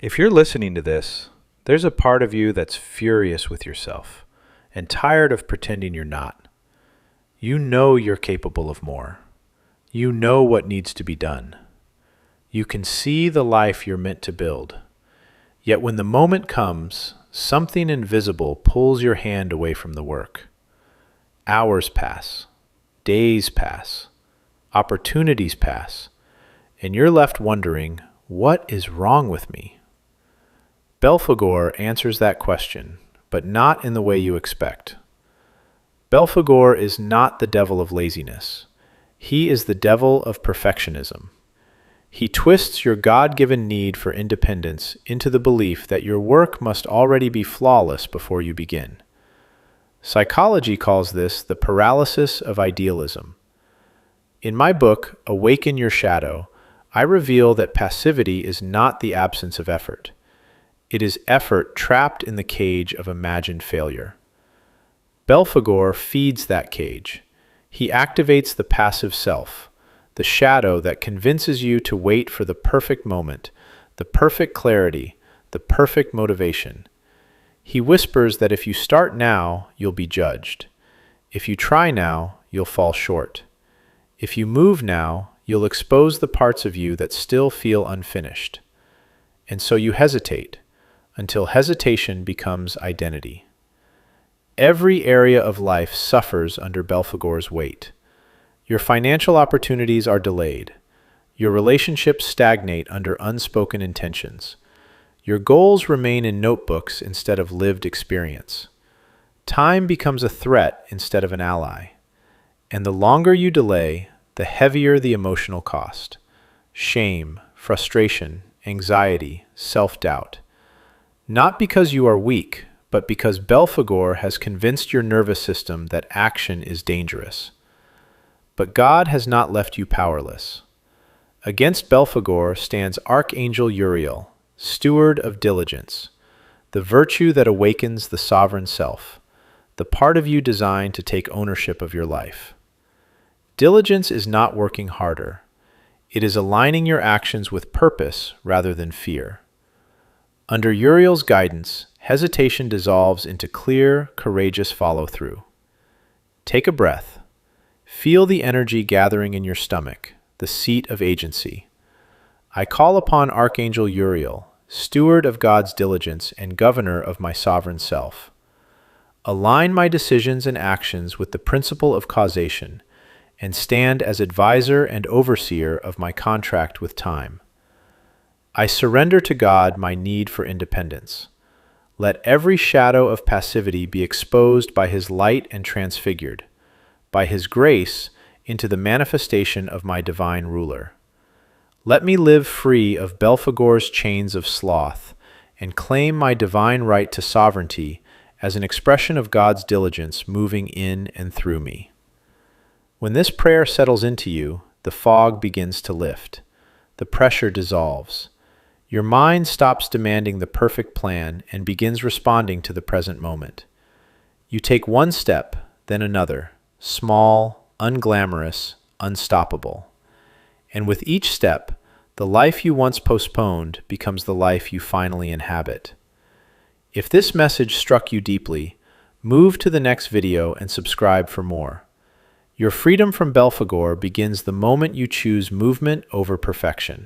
If you're listening to this, there's a part of you that's furious with yourself and tired of pretending you're not. You know you're capable of more. You know what needs to be done. You can see the life you're meant to build. Yet when the moment comes, something invisible pulls your hand away from the work. Hours pass, days pass, opportunities pass, and you're left wondering, what is wrong with me? Belphegor answers that question, but not in the way you expect. Belphegor is not the devil of laziness. He is the devil of perfectionism. He twists your God-given need for independence into the belief that your work must already be flawless before you begin. Psychology calls this the paralysis of idealism. In my book, Awaken Your Shadow, I reveal that passivity is not the absence of effort. It is effort trapped in the cage of imagined failure. Belphegor feeds that cage. He activates the passive self, the shadow that convinces you to wait for the perfect moment, the perfect clarity, the perfect motivation. He whispers that if you start now, you'll be judged. If you try now, you'll fall short. If you move now, you'll expose the parts of you that still feel unfinished. And so you hesitate, until hesitation becomes identity. Every area of life suffers under Belphegor's weight. Your financial opportunities are delayed. Your relationships stagnate under unspoken intentions. Your goals remain in notebooks instead of lived experience. Time becomes a threat instead of an ally. And the longer you delay, the heavier the emotional cost. Shame, frustration, anxiety, self-doubt. Not because you are weak, but because Belphegor has convinced your nervous system that action is dangerous. But God has not left you powerless. Against Belphegor stands Archangel Uriel, steward of diligence, the virtue that awakens the sovereign self, the part of you designed to take ownership of your life. Diligence is not working harder. It is aligning your actions with purpose rather than fear. Under Uriel's guidance, hesitation dissolves into clear, courageous follow-through. Take a breath. Feel the energy gathering in your stomach, the seat of agency. I call upon Archangel Uriel, steward of God's diligence and governor of my sovereign self. Align my decisions and actions with the principle of causation, and stand as advisor and overseer of my contract with time. I surrender to God my need for independence. Let every shadow of passivity be exposed by His light and transfigured, by His grace into the manifestation of my divine ruler. Let me live free of Belphegor's chains of sloth and claim my divine right to sovereignty as an expression of God's diligence moving in and through me. When this prayer settles into you, the fog begins to lift. The pressure dissolves. Your mind stops demanding the perfect plan and begins responding to the present moment. You take one step, then another, small, unglamorous, unstoppable. And with each step, the life you once postponed becomes the life you finally inhabit. If this message struck you deeply, move to the next video and subscribe for more. Your freedom from Belphegor begins the moment you choose movement over perfection.